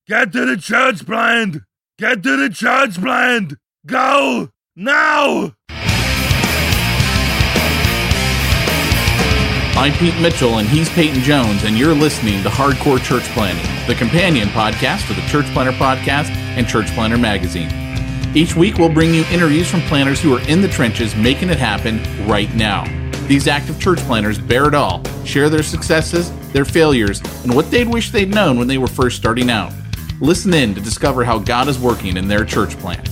Get to the church blind! Get to the church blind! Go! Now! I'm Pete Mitchell, and he's Peyton Jones, and you're listening to Hardcore Church Planting, the companion podcast for the Church Planter Podcast and Church Planter Magazine. Each week, we'll bring you interviews from planters who are in the trenches making it happen right now. These active church planters bear it all, share their successes, their failures, and what they'd wish they'd known when they were first starting out. Listen in to discover how God is working in their church plant.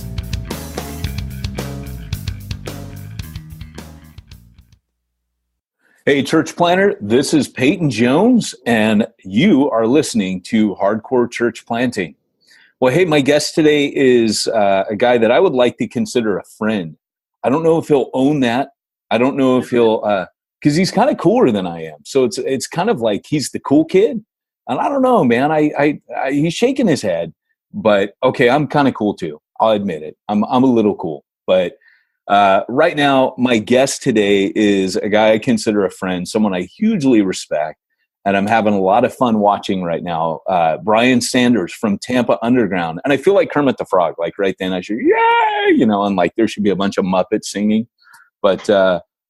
Hey, Church Planter, this is Peyton Jones, and you are listening to Hardcore Church Planting. Well, hey, my guest today is a guy that I would like to consider a friend. I don't know if he'll own that. I don't know if he'll, because he's kind of cooler than I am. So it's kind of like he's the cool kid. And I don't know, man. He's shaking his head, but okay, I'm kind of cool too. I'll admit it. I'm a little cool, but right now, my guest today is a guy I consider a friend, someone I hugely respect, and I'm having a lot of fun watching right now. Brian Sanders from Tampa Underground, and I feel like Kermit the Frog. Like right then, I should, yay, and like there should be a bunch of Muppets singing. But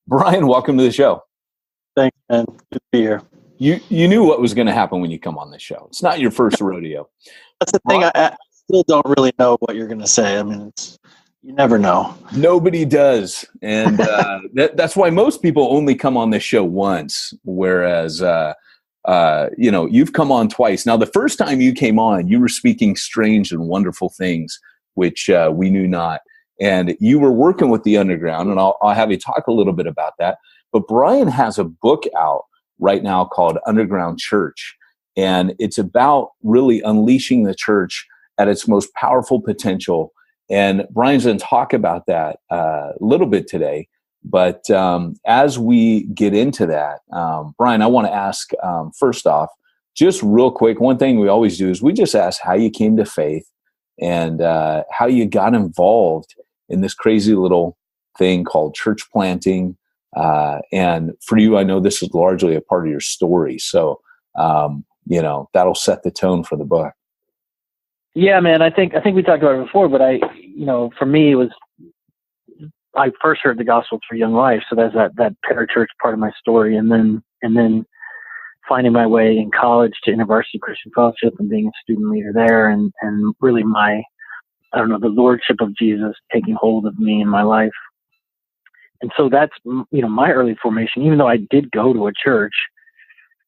Brian, welcome to the show. Thanks, man. Good to be here. You knew what was going to happen when you come on this show. It's not your first rodeo. That's the thing. I still don't really know what you're going to say. I mean, you never know. Nobody does. And that's why most people only come on this show once, whereas, you've come on twice. Now, the first time you came on, you were speaking strange and wonderful things, which we knew not. And you were working with the Underground, and I'll have you talk a little bit about that. But Brian has a book out right now called Underground Church, and it's about really unleashing the church at its most powerful potential. And Brian's going to talk about that a little bit today. But as we get into that, Brian, I want to ask, first off, just real quick, one thing we always do is we just ask how you came to faith and how you got involved in this crazy little thing called church planting. And for you, I know this is largely a part of your story. So, that'll set the tone for the book. Yeah, man. I think we talked about it before, but for me, it was, I first heard the gospel through Young Life. So that's that parachurch part of my story. And then finding my way in college to InterVarsity Christian Fellowship and being a student leader there. And really the Lordship of Jesus taking hold of me in my life. And so that's, my early formation, even though I did go to a church,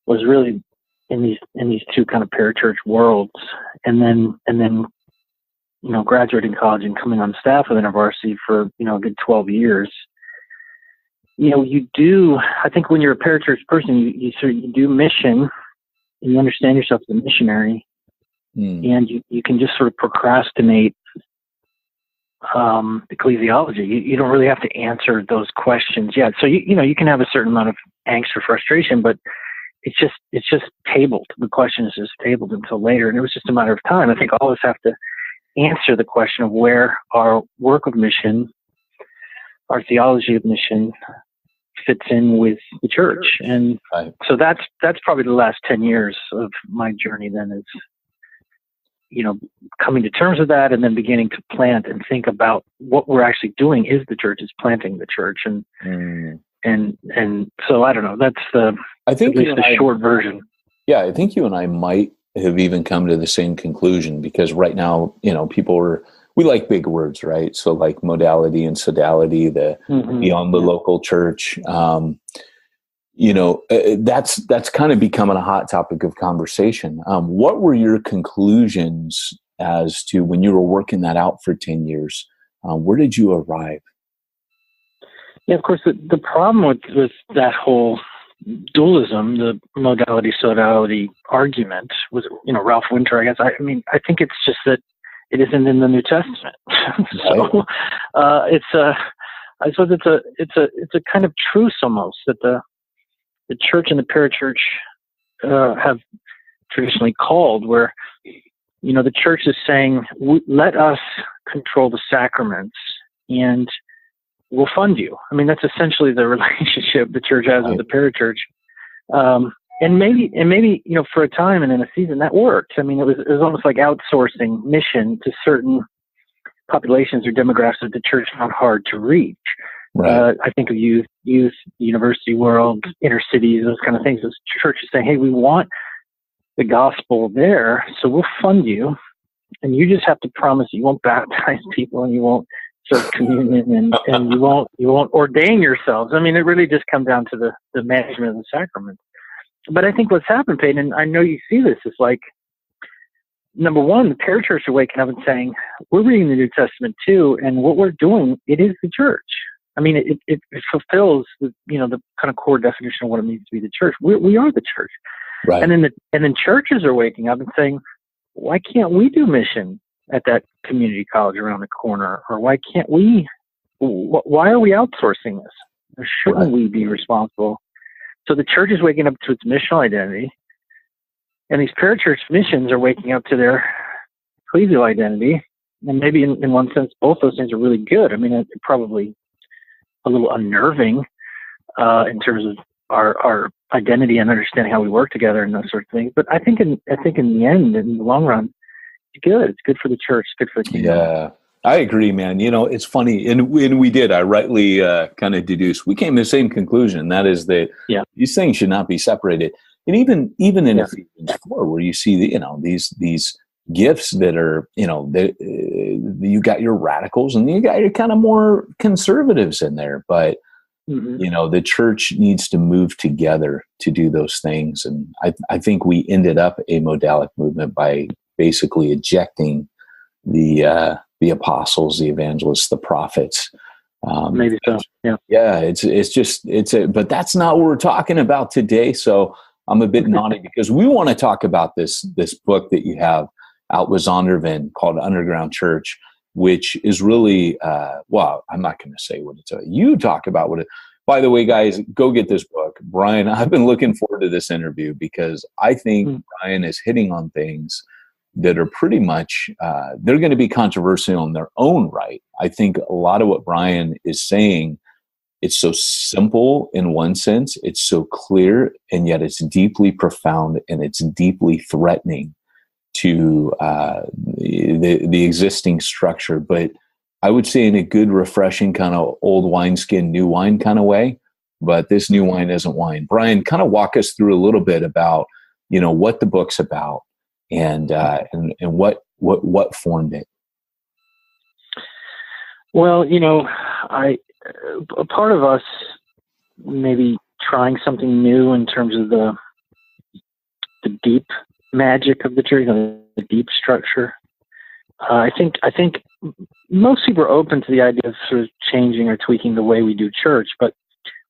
was really in these two kind of parachurch worlds. And then, graduating college and coming on staff with InterVarsity for, a good 12 years. I think when you're a parachurch person, you do mission and you understand yourself as a missionary, and you can just sort of procrastinate ecclesiology. You don't really have to answer those questions yet. So you can have a certain amount of angst or frustration, but it's just tabled. The question is just tabled until later, and it was just a matter of time. I think all of us have to answer the question of where our work of mission, our theology of mission, fits in with the church. And right. So that's probably the last 10 years of my journey. Then is coming to terms with that, and then beginning to plant and think about what we're actually doing. Is the church is planting the church, and so I don't know. That's the short version. Yeah, I think you and I might have even come to the same conclusion, because right now, we like big words, right? So like modality and sodality, beyond the local church. That's kind of becoming a hot topic of conversation. What were your conclusions as to when you were working that out for 10 years? Where did you arrive? Yeah, of course, the problem with that whole dualism, the modality-sodality argument was, Ralph Winter, I guess. I think it's just that it isn't in the New Testament. So I suppose it's a kind of truce almost that the church and the parachurch have traditionally called, where the church is saying, let us control the sacraments and we'll fund you. I mean, that's essentially the relationship the church has with the parachurch. maybe, for a time and in a season that worked. I mean, it was almost like outsourcing mission to certain populations or demographics that the church found hard to reach. Right. I think of youth, university world, inner cities, those kind of things. Those churches saying, hey, we want the gospel there, so we'll fund you, and you just have to promise you won't baptize people and you won't serve communion and you won't ordain yourselves. I mean, it really just comes down to the management of the sacrament. But I think what's happened, Peyton, and I know you see this, is like, number one, the parachurch are waking up and saying, we're reading the New Testament too, and what we're doing, it is the church. I mean, it fulfills the kind of core definition of what it means to be the church. We are the church. Right. And then churches are waking up and saying, why can't we do mission at that community college around the corner? Or why can't we, why are we outsourcing this? Or shouldn't we be responsible? So the church is waking up to its missional identity, and these parachurch missions are waking up to their ecclesial identity. And maybe in one sense, both those things are really good. I mean, it's probably a little unnerving in terms of our identity and understanding how we work together and those sort of things. But I think in the end, in the long run, it's good. It's good for the church. It's good for the kingdom. Yeah, I agree, man. It's funny, and we did. I rightly kind of deduced. We came to the same conclusion. That is that these things should not be separated. And even in Ephesians 4, where you see these gifts that are you got your radicals and you got your kind of more conservatives in there, but the church needs to move together to do those things. And I think we ended up a modalic movement by basically ejecting the apostles, the evangelists, the prophets. Maybe so. Yeah. But that's not what we're talking about today. So I'm a bit naughty because we want to talk about this book that you have out with Zondervan called Underground Church, which is really, I'm not going to say what it's. You talk about what it. By the way, guys, go get this book. Brian, I've been looking forward to this interview because I think Brian is hitting on things that are pretty much, they're going to be controversial in their own right. I think a lot of what Brian is saying, it's so simple in one sense, it's so clear, and yet it's deeply profound and it's deeply threatening to the existing structure. But I would say in a good, refreshing kind of old wineskin, new wine kind of way. But this new wine isn't wine. Brian, kind of walk us through a little bit about, what the book's about and what formed it. Well, a part of us maybe trying something new in terms of the deep magic of the church, the deep structure. I think most people are open to the idea of sort of changing or tweaking the way we do church, but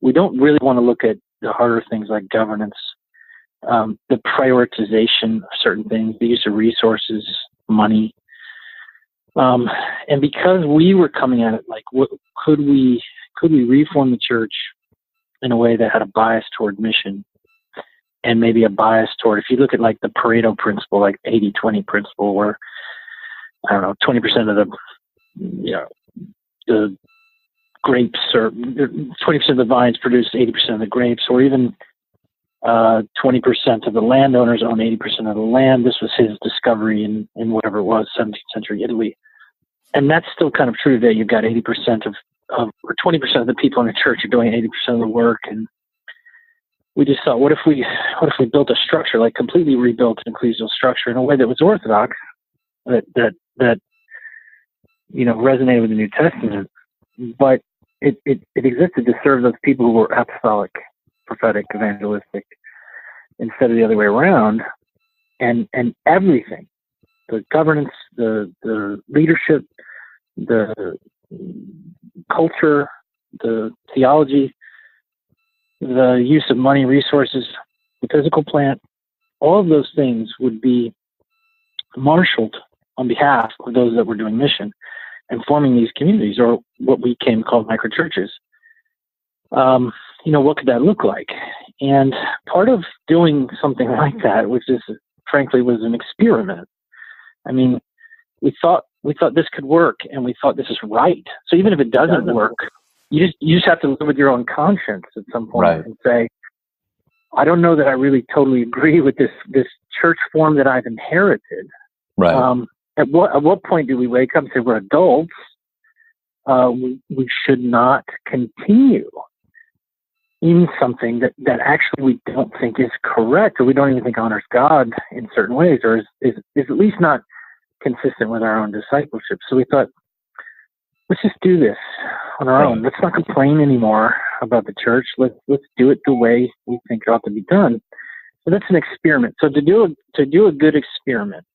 we don't really want to look at the harder things like governance, the prioritization of certain things, the use of resources, money. And because we were coming at it like, could we reform the church in a way that had a bias toward mission and maybe a bias toward, if you look at like the Pareto principle, like 80-20 principle, where, I don't know, 20% of the grapes or 20% of the vines produce 80% of the grapes, or even 20% of the landowners own 80% of the land. This was his discovery in whatever it was, 17th century Italy. And that's still kind of true today. You've got 80% or 20% of the people in the church are doing 80% of the work. And we just thought, what if we built a structure, like completely rebuilt an ecclesial structure in a way that was orthodox, that resonated with the New Testament, but it existed to serve those people who were apostolic, prophetic, evangelistic, instead of the other way around, and everything, the governance, the leadership, the culture, the theology, the use of money, resources, the physical plant, all of those things would be marshaled on behalf of those that were doing mission and forming these communities, or what we came to call microchurches. What could that look like? And part of doing something like that, which is frankly was an experiment. I mean, we thought this could work, and we thought this is right. So even if it doesn't work, you just have to live with your own conscience at some point and say, I don't know that I really totally agree with this church form that I've inherited. Right. At what point do we wake up and say we're adults? We should not continue in something that actually we don't think is correct, or we don't even think honors God in certain ways, or is at least not consistent with our own discipleship. So we thought, let's just do this on our own. Let's not complain anymore about the church. Let's do it the way we think it ought to be done. So that's an experiment. So to do a good experiment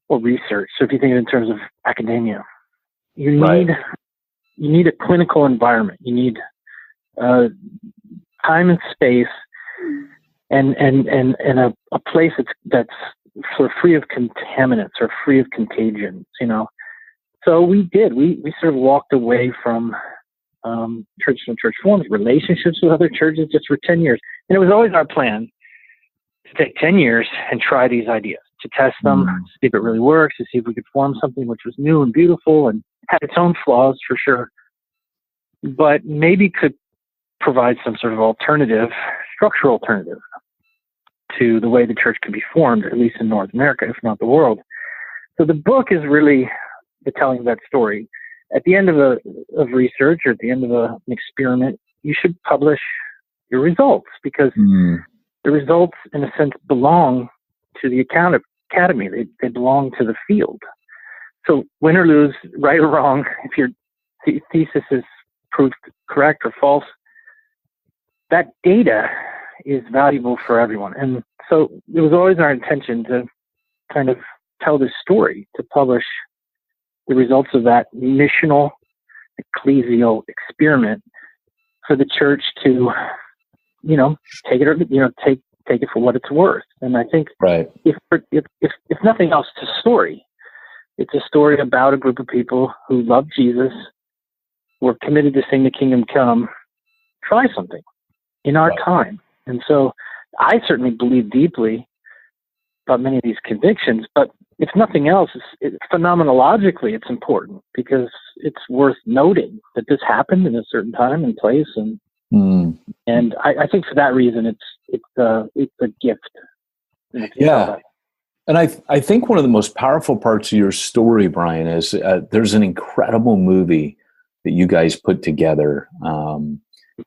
or research, so if you think of it in terms of academia, you need a clinical environment. You need time and space, and a place that's sort of free of contaminants or free of contagions. So we did. We sort of walked away from churches and church forms, relationships with other churches, just for 10 years. And it was always our plan to take 10 years and try these ideas, to test them, see if it really works, to see if we could form something which was new and beautiful and had its own flaws for sure, but maybe could provide some sort of structural alternative to the way the church could be formed, at least in North America, if not the world. So the book is really the telling of that story. At the end of research, or at the end of an experiment, you should publish your results, because the results, in a sense, belong to the academy. They belong to the field. So win or lose, right or wrong, if your thesis is proved correct or false, that data is valuable for everyone. And so it was always our intention to kind of tell this story, to publish the results of that missional, ecclesial experiment for the church to, take it for what it's worth. And I think if nothing else, it's a story. It's a story about a group of people who love Jesus, were committed to seeing the kingdom come, try something in our time. And so I certainly believe deeply about many of these convictions, but if nothing else, phenomenologically, it's important, because it's worth noting that this happened in a certain time and place. And I think for that reason, it's a gift. Yeah. And I think one of the most powerful parts of your story, Brian, is there's an incredible movie that you guys put together, and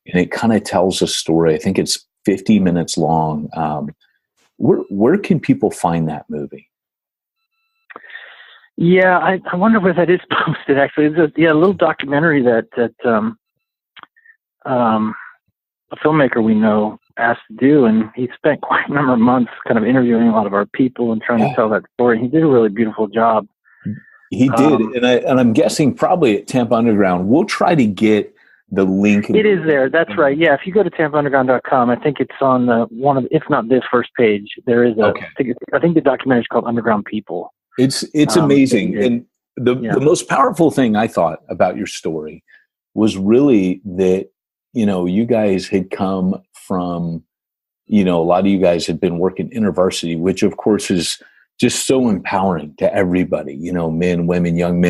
it kind of tells a story. I think it's 50 minutes long. Where can people find that movie? Yeah, I wonder where that is posted. Actually, it's a little documentary that a filmmaker we know asked to do, and he spent quite a number of months kind of interviewing a lot of our people and trying to tell that story. He did a really beautiful job. He did, and I'm guessing probably at Tampa Underground, we'll try to get the link. It is there. That's right. Yeah, if you go to tampaunderground.com, I think it's on one of, if not this first page, there is I think the documentary is called Underground People. It's amazing. And the most powerful thing I thought about your story was really that, you guys had come from, a lot of you guys had been working InterVarsity, which of course is just so empowering to everybody, men, women, young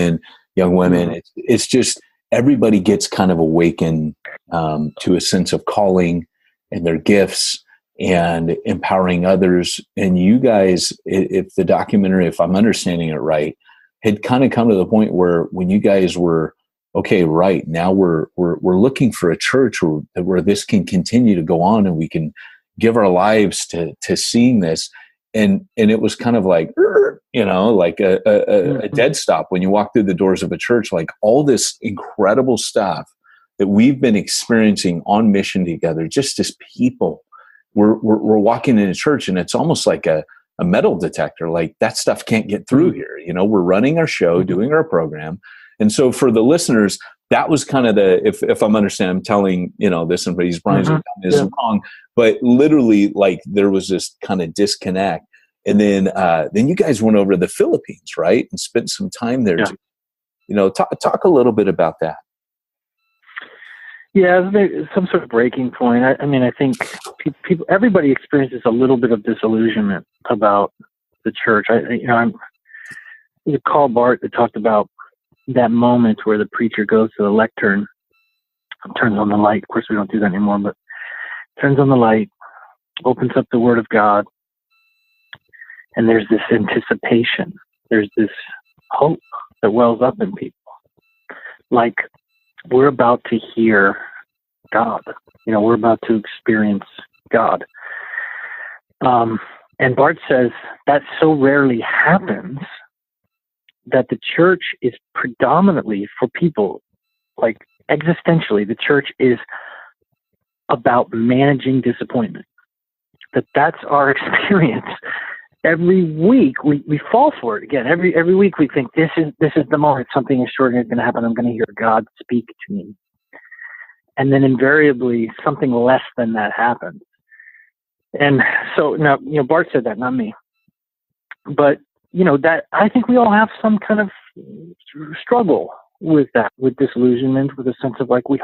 women. It's just, everybody gets kind of awakened to a sense of calling and their gifts and empowering others. And you guys, if the documentary, if I'm understanding it right, had kind of come to the point where when you guys were, okay, right, now we're looking for a church where this can continue to go on and we can give our lives to seeing this. And it was kind of like, like a dead stop when you walk through the doors of a church, like all this incredible stuff that we've been experiencing on mission together, just as people. We're walking in a church and it's almost like a metal detector. Like that stuff can't get through here. We're running our show, doing our program. And so for the listeners, that was kind of if I'm understanding, I'm telling, this and Brian's is wrong, but literally like there was this kind of disconnect. And then you guys went over to the Philippines, right? And spent some time there. Yeah. Talk a little bit about that. Yeah, some sort of breaking point. I think everybody experiences a little bit of disillusionment about the church. There's a Karl Barth that talked about that moment where the preacher goes to the lectern, turns on the light. Of course, we don't do that anymore, but turns on the light, opens up the Word of God, and there's this anticipation. There's this hope that wells up in people. Like, we're about to hear God. We're about to experience God. And Bart says that so rarely happens that the church is predominantly for people, like existentially, the church is about managing disappointment. That's our experience. Every week we fall for it again. Every week we think this is the moment something extraordinary is going to happen. I'm going to hear God speak to me, and then invariably something less than that happens. And so now, Bart said that, not me. But that I think we all have some kind of struggle with that, with disillusionment, with a sense of like we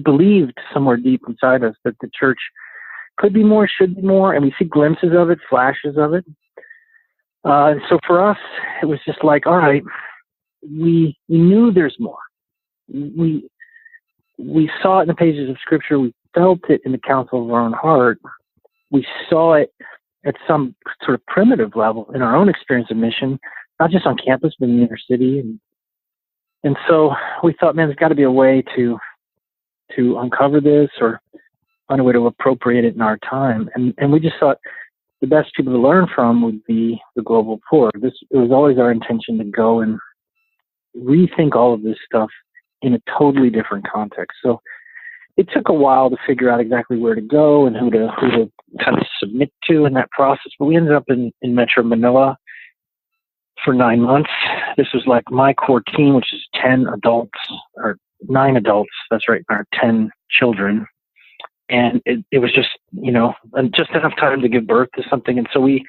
believed somewhere deep inside us that the church could be more, should be more, and we see glimpses of it, flashes of it. So for us, it was just like, all right, we knew there's more. We saw it in the pages of Scripture. We felt it in the counsel of our own heart. We saw it at some sort of primitive level in our own experience of mission, not just on campus, but in the inner city. And so we thought, man, there's got to be a way to uncover this, or find a way to appropriate it in our time. And we just thought the best people to learn from would be the global poor. It was always our intention to go and rethink all of this stuff in a totally different context. So it took a while to figure out exactly where to go and who to kind of submit to in that process. But we ended up in Metro Manila for 9 months. This was like my core team, which is 10 adults, or 9 adults, that's right, our 10 children. And it was just, just enough time to give birth to something. And so we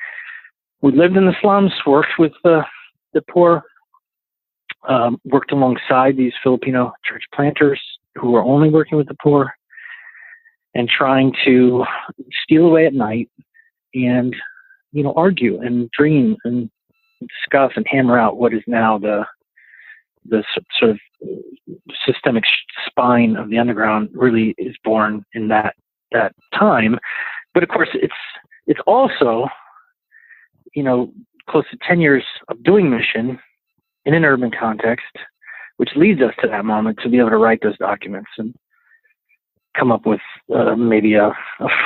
lived in the slums, worked with the poor, worked alongside these Filipino church planters who were only working with the poor, and trying to steal away at night and, argue and dream and discuss and hammer out what is now the sort of systemic spine of the underground really is born in that time. But of course, it's also, close to 10 years of doing mission in an urban context, which leads us to that moment to be able to write those documents and come up with maybe a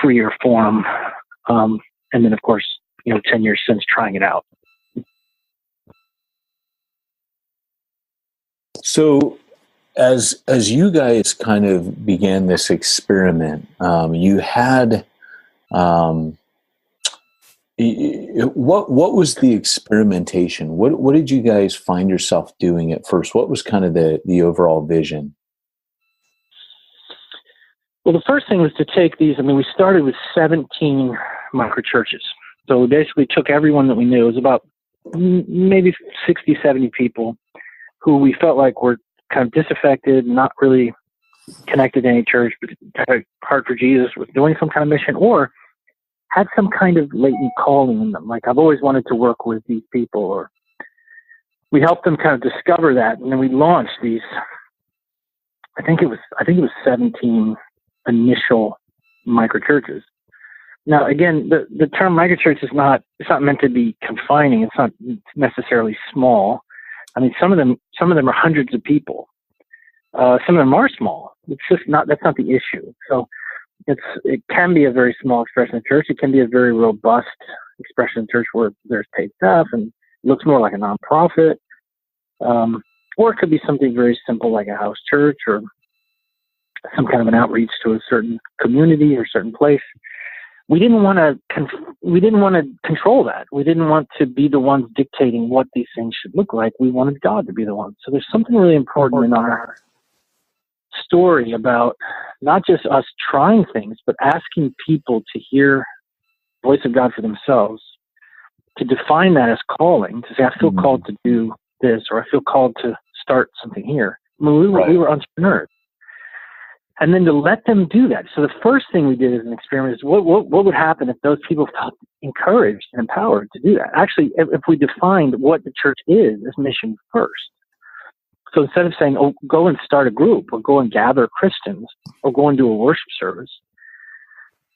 freer form. And then, of course, 10 years since trying it out. So as you guys kind of began this experiment, you had what was the experimentation? What did you guys find yourself doing at first? What was kind of the overall vision? Well, the first thing was to take these. We started with 17 micro churches. So we basically took everyone that we knew. It was about maybe 60, 70 people who we felt like were kind of disaffected, not really connected to any church, but had a heart for Jesus, was doing some kind of mission, or had some kind of latent calling in them. Like, I've always wanted to work with these people, or we helped them kind of discover that. And then we launched these, I think it was 17 initial micro churches. Now, again, the term micro church it's not meant to be confining. It's not necessarily small. Some of them are hundreds of people. Some of them are small. It's just that's not the issue. So it can be a very small expression of church. It can be a very robust expression of church where there's paid staff and looks more like a nonprofit. Or it could be something very simple like a house church, or some kind of an outreach to a certain community or certain place. We didn't want to control that. We didn't want to be the ones dictating what these things should look like. We wanted God to be the one. So there's something really important in our story about not just us trying things, but asking people to hear the voice of God for themselves, to define that as calling, to say, I feel called to do this, or I feel called to start something here. We were entrepreneurs. And then to let them do that. So the first thing we did as an experiment is what would happen if those people felt encouraged and empowered to do that? Actually, if we defined what the church is as mission first. So instead of saying, oh, go and start a group, or go and gather Christians, or go and do a worship service,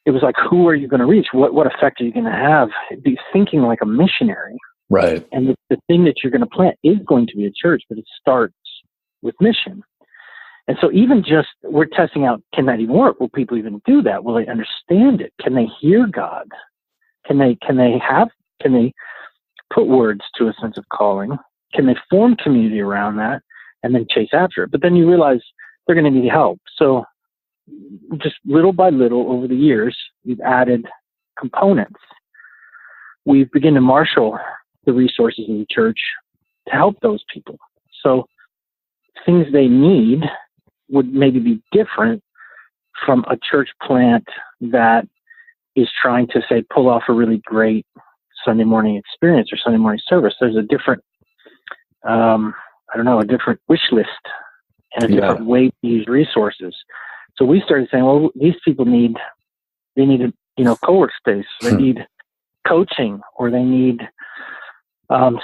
it was like, who are you going to reach? What effect are you going to have? Be thinking like a missionary. Right. And the thing that you're going to plant is going to be a church, but it starts with mission. And so even just, we're testing out, can that even work? Will people even do that? Will they understand it? Can they hear God? Can they put words to a sense of calling? Can they form community around that and then chase after it? But then you realize they're going to need help. So just little by little over the years, we've added components. We've begun to marshal the resources of the church to help those people. So things they need would maybe be different from a church plant that is trying to, say, pull off a really great Sunday morning experience or Sunday morning service. There's a different, a different wish list and a different way to use resources. So we started saying, well, these people need co-work space. They need coaching, or they need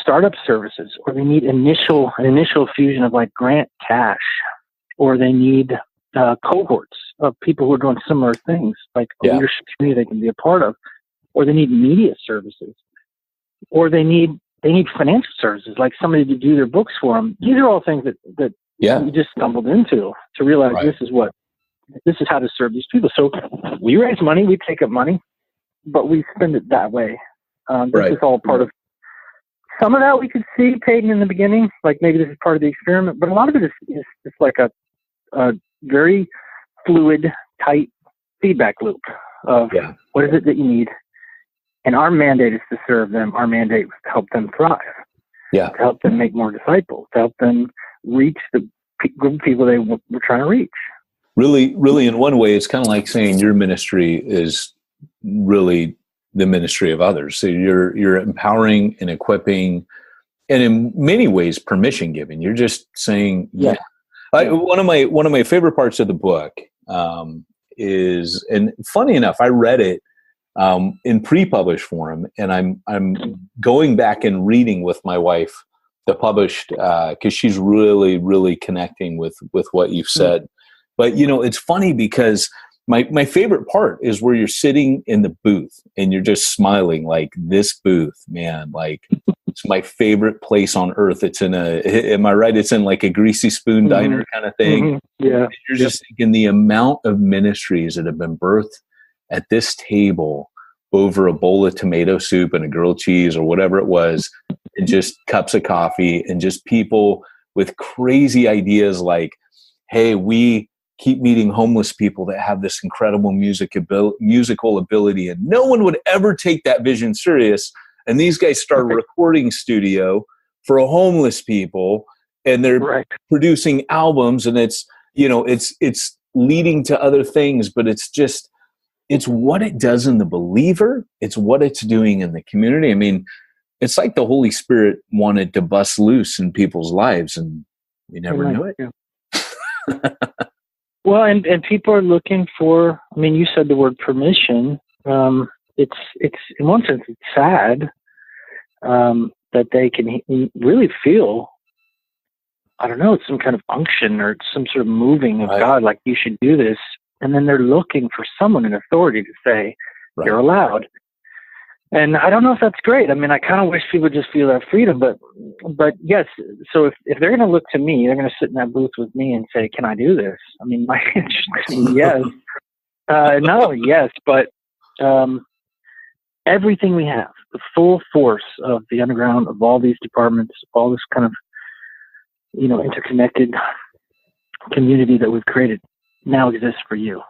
startup services, or they need an initial fusion of like grant cash, or they need cohorts of people who are doing similar things, like a leadership community they can be a part of, or they need media services, or they need financial services, like somebody to do their books for them. These are all things that we just stumbled into to realize this is how to serve these people. So we raise money, we take up money, but we spend it that way. This is all part of some of that we could see, Peyton, in the beginning, like maybe this is part of the experiment, but a lot of it is like a very fluid, tight feedback loop of what is it that you need. And our mandate is to serve them. Our mandate is to help them thrive, to help them make more disciples, to help them reach the group of people they were trying to reach. Really, really, in one way, it's kind of like saying your ministry is really the ministry of others. So you're empowering and equipping, and in many ways, permission giving. You're just saying, one of my favorite parts of the book is, and funny enough, I read it in pre-published form, and I'm going back and reading with my wife the published, because she's really, really connecting with what you've said. But it's funny because my favorite part is where you're sitting in the booth and you're just smiling, like, this booth, man, like it's my favorite place on earth. It's am I right? It's in like a Greasy Spoon diner kind of thing. Yeah. You're just thinking the amount of ministries that have been birthed at this table over a bowl of tomato soup and a grilled cheese or whatever it was, and just cups of coffee, and just people with crazy ideas like, hey, we keep meeting homeless people that have this incredible musical ability, and no one would ever take that vision serious. And these guys start a recording studio for homeless people, and they're producing albums, and it's leading to other things, but it's what it does in the believer. It's what it's doing in the community. I mean, it's like the Holy Spirit wanted to bust loose in people's lives, and we never knew it. Yeah. Well, and people are looking for, I mean, you said the word permission. It's in one sense, it's sad that they can really feel, I don't know, it's some kind of unction or some sort of moving of God, like you should do this. And then they're looking for someone in authority to say, you're allowed. And I don't know if that's great. I mean, I kind of wish people just feel that freedom, but yes. So if they're going to look to me, they're going to sit in that booth with me and say, can I do this? I mean, my answer is yes. But everything we have, the full force of the underground, of all these departments, all this kind of, interconnected community that we've created now exists for you.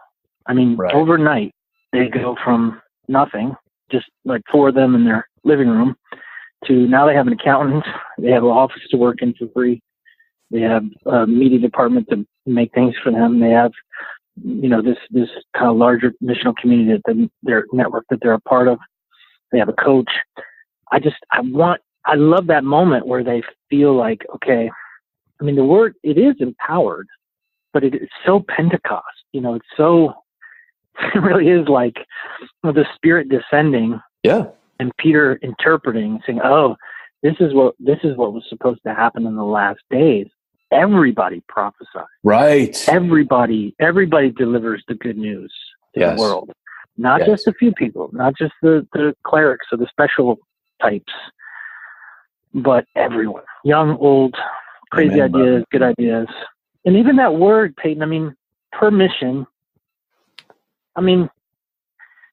I mean, overnight, they go from nothing, just like 4 of them in their living room, to now they have an accountant, they have an office to work in for free, they have a media department to make things for them, they have, this kind of larger missional community that their network that they're a part of, they have a coach. I love that moment where they feel like, okay, I mean, the word, it is empowered, but it is so Pentecost, it's so, it really is like the Spirit descending, and Peter interpreting, saying, "Oh, this is what was supposed to happen in the last days." Everybody prophesies, right? Everybody delivers the good news to the world. Not just a few people, not just the clerics or the special types, but everyone, young, old, crazy ideas, good ideas. And even that word, Peyton, I mean, permission, I mean,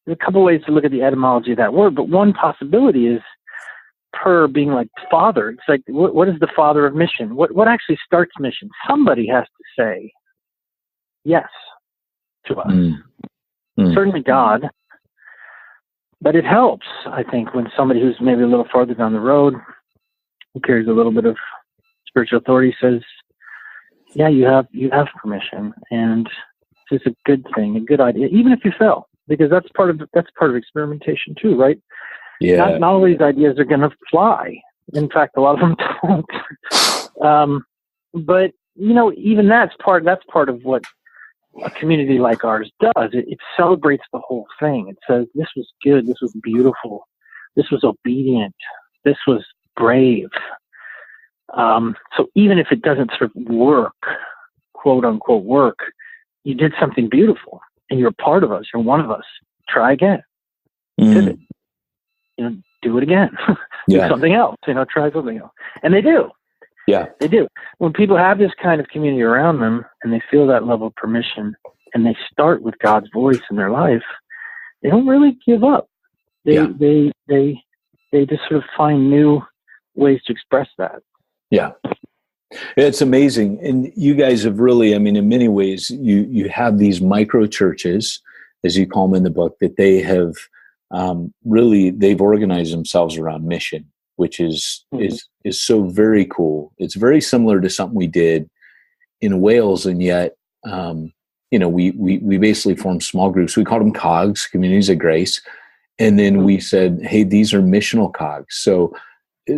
there's a couple ways to look at the etymology of that word, but one possibility is per being like father. It's like, what is the father of mission? What actually starts mission? Somebody has to say yes to us. Certainly God, but it helps, I think, when somebody who's maybe a little farther down the road, who carries a little bit of spiritual authority, says, yeah, you have permission, and it's a good thing, a good idea, even if you fail, because that's part of experimentation too, right? Yeah. Not all these ideas are going to fly. In fact, a lot of them don't. But even that's part of what a community like ours does. It celebrates the whole thing. It says, this was good, this was beautiful, this was obedient, this was brave. So even if it doesn't sort of work, quote unquote work, you did something beautiful, and you're a part of us, you're one of us. Try again. Pivot. Do it again. Do something else. Try something else. And they do. Yeah. They do. When people have this kind of community around them and they feel that level of permission and they start with God's voice in their life, they don't really give up. They just sort of find new ways to express that. Yeah. It's amazing. And you guys have really, I mean, in many ways, you have these micro churches, as you call them in the book, that they have they've organized themselves around mission, which is so very cool. It's very similar to something we did in Wales, and yet, we basically formed small groups. We called them COGs, Communities of Grace, and then we said, hey, these are missional COGs. So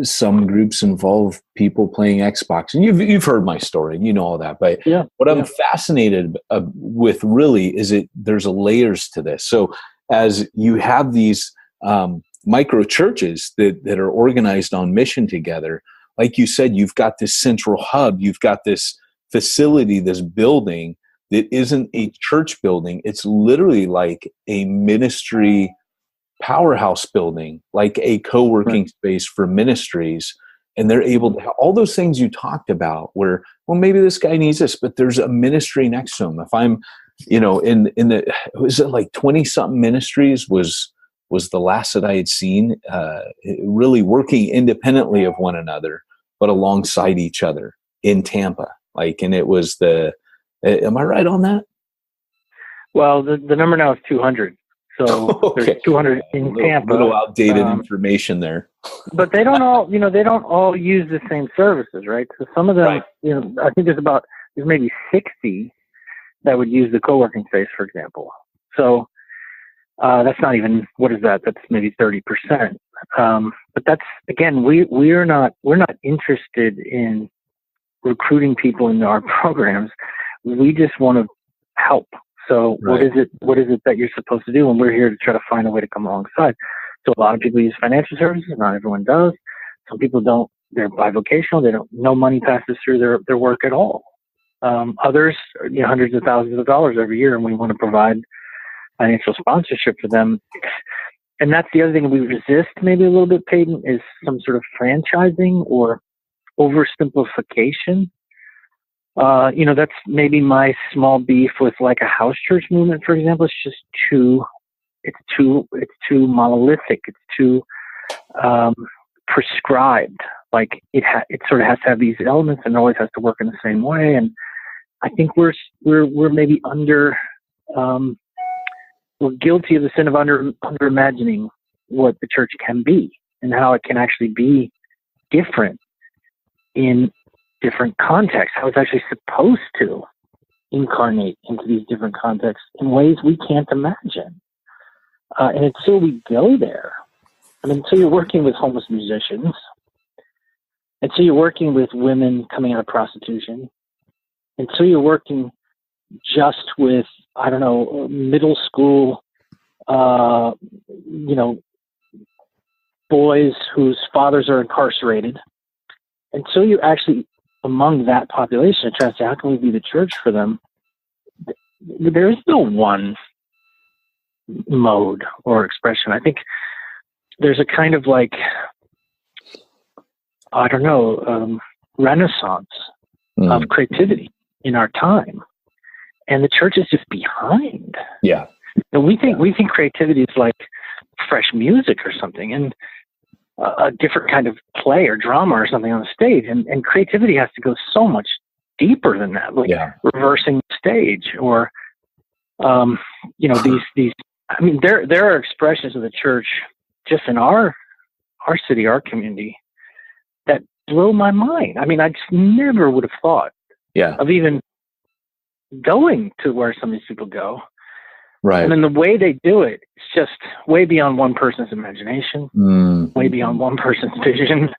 some groups involve people playing Xbox, and you've heard my story, and you know all that. But what I'm fascinated with really is there's layers to this. So as you have these micro churches that are organized on mission together, like you said, you've got this central hub, you've got this facility, this building that isn't a church building. It's literally like a ministry powerhouse building, like a co-working space for ministries. And they're able to have all those things you talked about where, well, maybe this guy needs this, but there's a ministry next to him. If I'm, was it like 20 something ministries was the last that I had seen, really working independently of one another, but alongside each other in Tampa. And it was am I right on that? Well, the number now is 200. So there's 200 in Tampa. A little outdated information there. But they don't all, they don't all use the same services, right? So some of them, I think there's maybe 60 that would use the co-working space, for example. So that's not even, what is that? That's maybe 30%. But that's, again, we're not interested in recruiting people into our programs. We just want to help. So what is it that you're supposed to do? And we're here to try to find a way to come alongside. So a lot of people use financial services. Not everyone does. Some people don't. They're bivocational. No money passes through their work at all. Others, hundreds of thousands of dollars every year, and we want to provide financial sponsorship for them. And that's the other thing we resist maybe a little bit, Peyton, is some sort of franchising or oversimplification. That's maybe my small beef with like a house church movement, for example. It's just it's too monolithic. It's too prescribed. Like it sort of has to have these elements and always has to work in the same way. And I think we're maybe we're guilty of the sin of under imagining what the church can be and how it can actually be different in different contexts, how it's actually supposed to incarnate into these different contexts in ways we can't imagine. And until we go there, until you're working with homeless musicians, until you're working with women coming out of prostitution, until you're working just with, middle school, boys whose fathers are incarcerated, until you're actually among that population and trying to say, how can we be the church for them? There is no one mode or expression. I think there's a kind of like, I don't know, renaissance of creativity in our time, and the church is just behind. Yeah. And we think creativity is like fresh music or something, and a different kind of play or drama or something on the stage. And creativity has to go so much deeper than that, like reversing the stage or, these, I mean, there are expressions of the church just in our city, our community, that blow my mind. I mean, I just never would have thought of even going to where some of these people go. Right. And then the way they do it, it's just way beyond one person's imagination, way beyond one person's vision.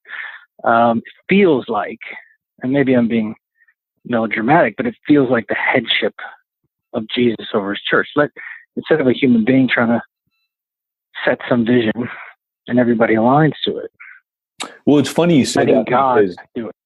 It feels like, and maybe I'm being melodramatic, but it feels like the headship of Jesus over his church. Instead of a human being trying to set some vision and everybody aligns to it. Well, it's funny you say that. God do it.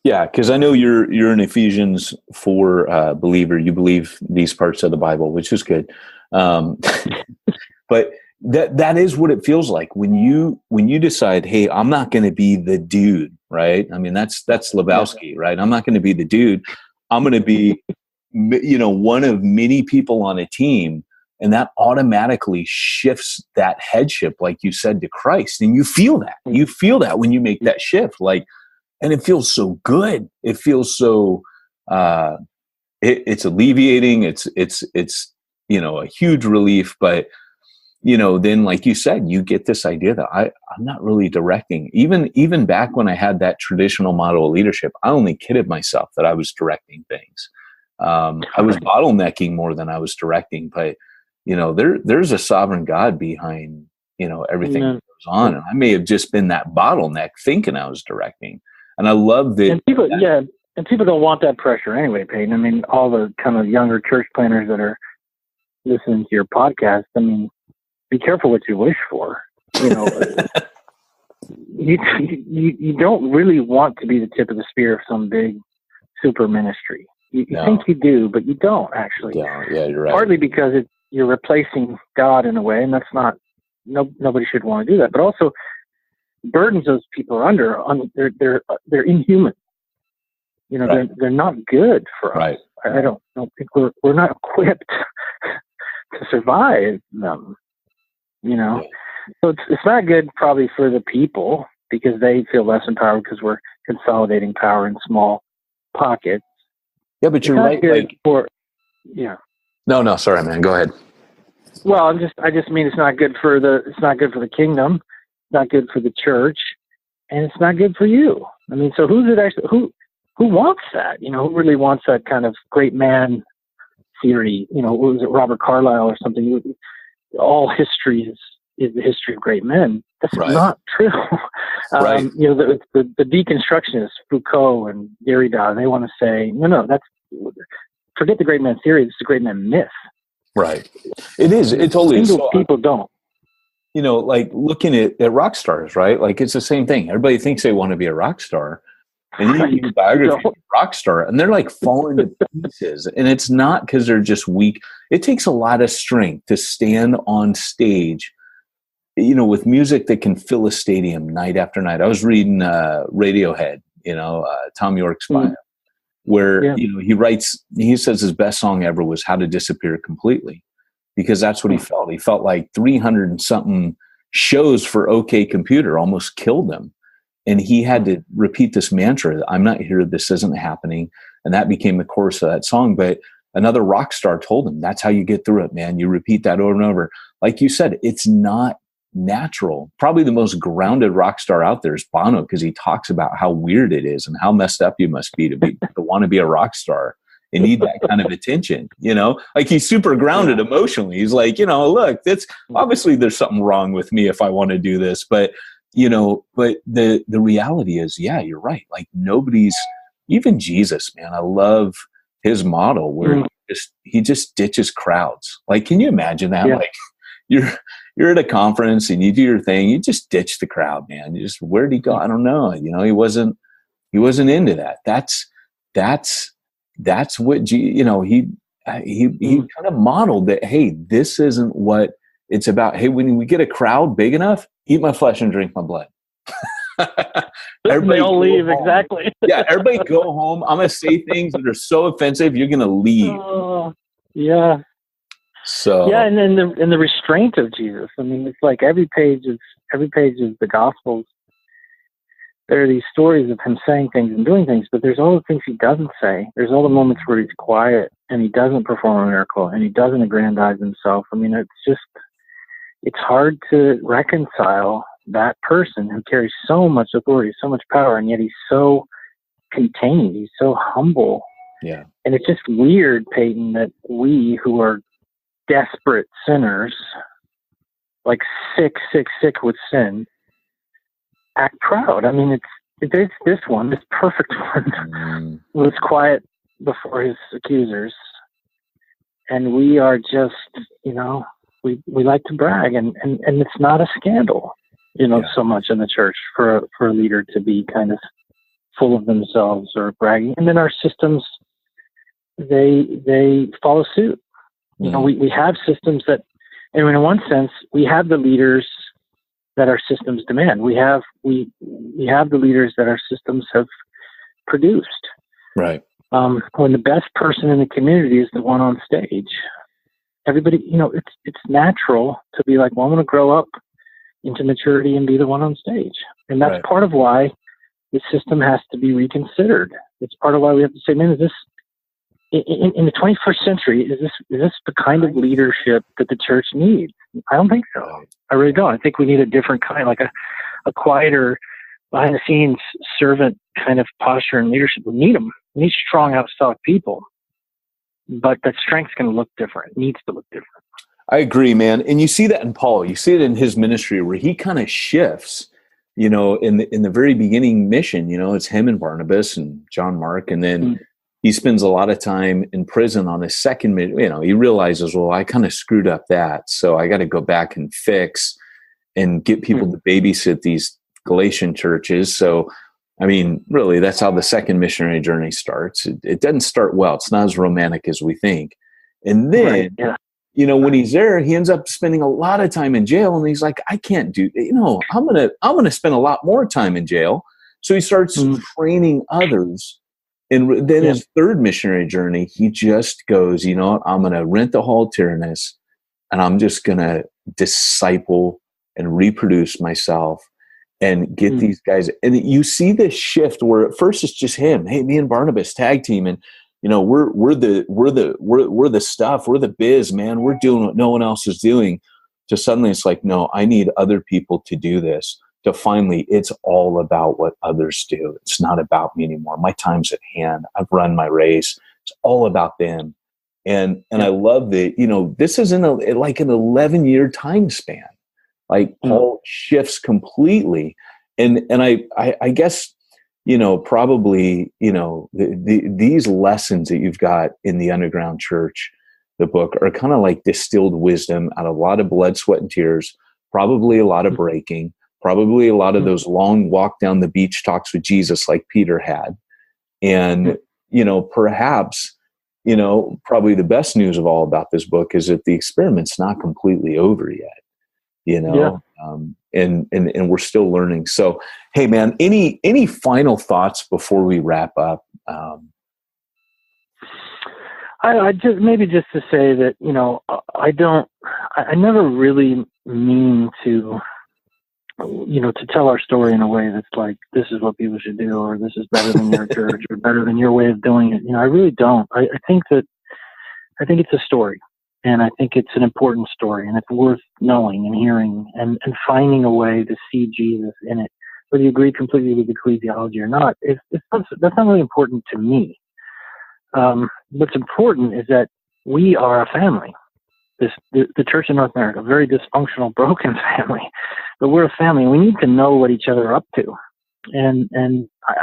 Yeah, because I know you're an Ephesians 4 believer. You believe these parts of the Bible, which is good. But that is what it feels like when you decide, hey, I'm not going to be the dude, right? I mean, that's Lebowski, right? I'm not going to be the dude. I'm going to be, one of many people on a team, and that automatically shifts that headship, like you said, to Christ. And you feel that. You feel that when you make that shift, like. And it feels so good. It feels so, it's alleviating. It's a huge relief. But, then like you said, you get this idea that I'm not really directing. Even back when I had that traditional model of leadership, I only kidded myself that I was directing things. I was bottlenecking more than I was directing. But, there's a sovereign God behind, everything that goes on. And I may have just been that bottleneck thinking I was directing. And I love that. And people don't want that pressure anyway, Peyton. I mean, all the kind of younger church planners that are listening to your podcast, I mean, be careful what you wish for. You don't really want to be the tip of the spear of some big super ministry. You think you do, but you don't actually. Yeah, you're right. Partly because you're replacing God in a way, and that's not. Nobody should want to do that. But also, burdens those people are under, they're inhuman. They're not good for us. Right. I don't think we're not equipped to survive them. So it's not good probably for the people because they feel less empowered because we're consolidating power in small pockets. Yeah, but you're right. No, sorry, man. Go ahead. Well, I just mean it's not good for the kingdom. It's not good for the church, and it's not good for you. I mean, so who's it actually? Who wants that? Who really wants that kind of great man theory? What was it, Robert Carlyle or something? All history is the history of great men. That's not true. Right. The deconstructionists, Foucault and Derrida, they want to say, no, forget the great man theory. It's the great man myth. Right. It is. It totally is. People don't. Like looking at rock stars, right? Like it's the same thing. Everybody thinks they want to be a rock star. And you read a biography of a rock star and they're like falling to pieces. And it's not because they're just weak. It takes a lot of strength to stand on stage, with music that can fill a stadium night after night. I was reading Radiohead, Tom York's bio, where, he says his best song ever was How to Disappear Completely. Because that's what he felt. He felt like 300 and something shows for OK Computer almost killed him. And he had to repeat this mantra, I'm not here, this isn't happening. And that became the chorus of that song. But another rock star told him, that's how you get through it, man. You repeat that over and over. Like you said, it's not natural. Probably the most grounded rock star out there is Bono, because he talks about how weird it is and how messed up you must be to want to be a rock star. And need that kind of attention, like he's super grounded emotionally. He's like, look, that's obviously there's something wrong with me if I want to do this, but the reality is, you're right. Like nobody's, even Jesus, man, I love his model where he just ditches crowds. Like, can you imagine that? Yeah. Like you're at a conference and you do your thing, you just ditch the crowd, man. You just, where'd he go? I don't know. He wasn't into that. That's what he kind of modeled that. Hey, this isn't what It's about, hey, when we get a crowd big enough, eat my flesh and drink my blood. They all leave, exactly. Yeah, everybody go home. I'm going to say things that are so offensive, you're going to leave. Yeah. So yeah, and then the restraint of Jesus. I mean, it's like every page of the Gospels. There are these stories of him saying things and doing things, but there's all the things he doesn't say. There's all the moments where he's quiet and he doesn't perform a miracle and he doesn't aggrandize himself. I mean, it's hard to reconcile that person who carries so much authority, so much power, and yet he's so contained. He's so humble. Yeah. And it's just weird, Peyton, that we who are desperate sinners, like sick with sin, act proud. I mean, it's this perfect one was quiet before his accusers, and we are just, we like to brag, and it's not a scandal, so much in the church for a leader to be kind of full of themselves or bragging, and then our systems they follow suit. We have systems that, and in one sense, we have the leaders that our systems demand. We have the leaders that our systems have produced. Right. When the best person in the community is the one on stage, everybody, it's natural to be like, well, I'm going to grow up into maturity and be the one on stage. And that's part of why the system has to be reconsidered. It's part of why we have to say, man, is this, in the 21st century, is this the kind of leadership that the church needs? I don't think so. I really don't. I think we need a different kind, like a quieter, behind the scenes servant kind of posture and leadership. We need them. We need strong apostolic people, but that strength's going to look different. It needs to look different. I agree, man. And you see that in Paul. You see it in his ministry where he kind of shifts. In the very beginning mission, it's him and Barnabas and John Mark, and then he spends a lot of time in prison on his second mission. He realizes, well, I kind of screwed up that, so I got to go back and fix and get people to babysit these Galatian churches. So, I mean, really, that's how the second missionary journey starts. It doesn't start well. It's not as romantic as we think. And then, when he's there, he ends up spending a lot of time in jail, and he's like, I can't do, I'm gonna spend a lot more time in jail. So he starts training others. And then his third missionary journey, he just goes, I'm going to rent the hall Tyrannus, and I'm just going to disciple and reproduce myself and get these guys. And you see this shift where at first it's just him. Hey, me and Barnabas tag team, and we're the stuff, we're the biz, man. We're doing what no one else is doing. Just suddenly it's like, no, I need other people to do this. To finally, it's all about what others do. It's not about me anymore. My time's at hand. I've run my race. It's all about them. And I love that, this is like an 11-year time span. Like Paul shifts completely. And I guess, probably, these lessons that you've got in the underground church, the book, are kind of like distilled wisdom out of a lot of blood, sweat, and tears, probably a lot of breaking. Probably a lot of those long walk down the beach talks with Jesus like Peter had. And, perhaps, probably the best news of all about this book is that the experiment's not completely over yet, and we're still learning. So, hey, man, any final thoughts before we wrap up? I just to say that, I never really mean to, to tell our story in a way that's like, this is what people should do, or this is better than your church, or better than your way of doing it. I really don't. I think it's a story, and I think it's an important story, and it's worth knowing and hearing and finding a way to see Jesus in it. Whether you agree completely with ecclesiology or not, that's not really important to me. What's important is that we are a family. The church in North America, a very dysfunctional, broken family, but we're a family, and we need to know what each other are up to, and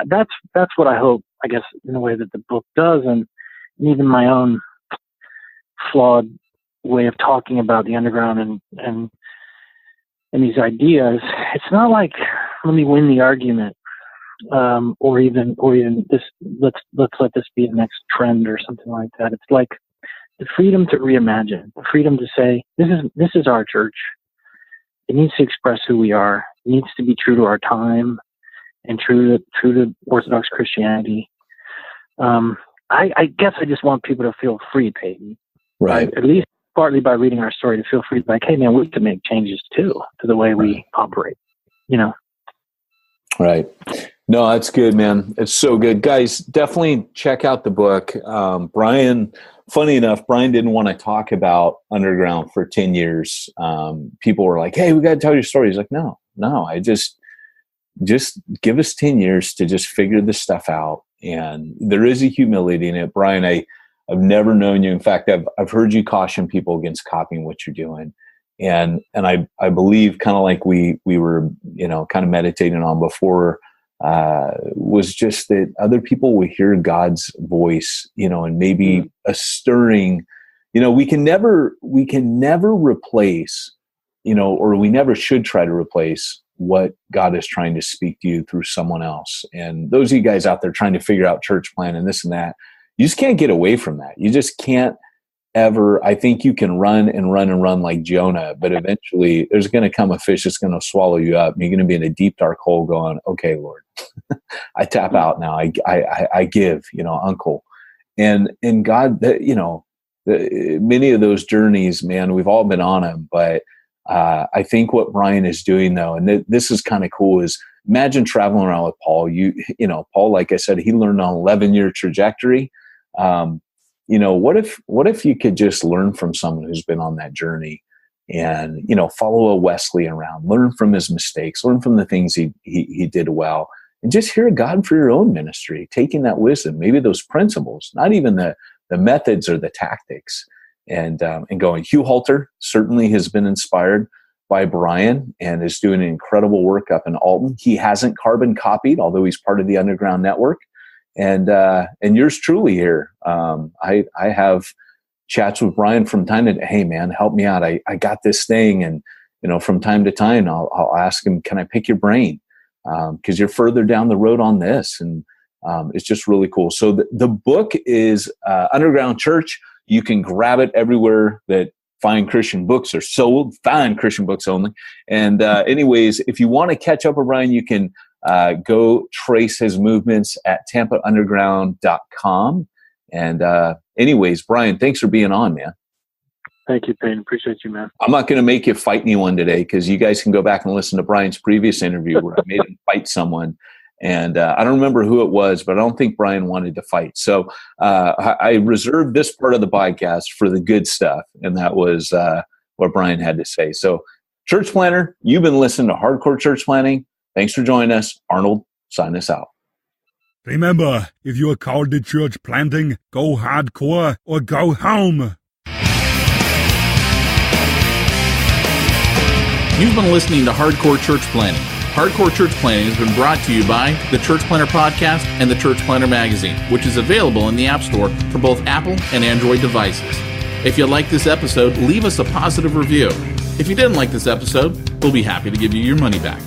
that's what I hope, I guess, in a way that the book does, and even my own flawed way of talking about the underground and these ideas. It's not like, let me win the argument, or even this. Let's let this be the next trend or something like that. It's like, the freedom to reimagine, the freedom to say, this is our church. It needs to express who we are. It needs to be true to our time and true to Orthodox Christianity. I guess I just want people to feel free, Peyton. Right. At least partly by reading our story, to feel free to like, hey man, we can make changes too to the way we operate, you know? Right. No, that's good, man. It's so good. Guys, definitely check out the book. Brian, funny enough, Brian didn't want to talk about Underground for 10 years. People were like, hey, we got to tell your story. He's like, no, I just give us 10 years to just figure this stuff out. And there is a humility in it. Brian, I've never known you. In fact, I've heard you caution people against copying what you're doing. And I believe, kind of like we were, kind of meditating on before, was just that other people will hear God's voice, and maybe a stirring, we can never replace, or we never should try to replace what God is trying to speak to you through someone else. And those of you guys out there trying to figure out church plan and this and that, you just can't get away from that. You just can't ever. I think you can run and run and run like Jonah, but eventually there's going to come a fish that's going to swallow you up. And you're going to be in a deep, dark hole going, okay, Lord, I tap out now. I give, uncle. And God, many of those journeys, man, we've all been on them, but I think what Brian is doing though, and this is kind of cool, is imagine traveling around with Paul. Paul, like I said, he learned on an 11-year trajectory. What if you could just learn from someone who's been on that journey and, follow a Wesley around, learn from his mistakes, learn from the things he did well, and just hear God for your own ministry, taking that wisdom, maybe those principles, not even the methods or the tactics, and going. Hugh Halter certainly has been inspired by Brian and is doing an incredible work up in Alton. He hasn't carbon copied, although he's part of the Underground Network. And yours truly here. I have chats with Brian from time to time. Hey man, help me out. I got this thing. And, from time to time, I'll ask him, can I pick your brain? Cause you're further down the road on this. And, it's just really cool. So the book is, Underground Church. You can grab it everywhere that fine Christian books are sold, fine Christian books only. And, anyways, if you want to catch up with Brian, you can, go trace his movements at tampaunderground.com. And anyways, Brian, thanks for being on, man. Thank you, Peyton. Appreciate you, man. I'm not going to make you fight anyone today, because you guys can go back and listen to Brian's previous interview where I made him fight someone. And I don't remember who it was, but I don't think Brian wanted to fight. So I reserved this part of the podcast for the good stuff. And that was what Brian had to say. So church planner, you've been listening to Hardcore Church Planning. Thanks for joining us. Arnold, sign us out. Remember, if you are called to church planting, go hardcore or go home. You've been listening to Hardcore Church Planning. Hardcore Church Planning has been brought to you by the Church Planner Podcast and the Church Planner Magazine, which is available in the App Store for both Apple and Android devices. If you like this episode, leave us a positive review. If you didn't like this episode, we'll be happy to give you your money back.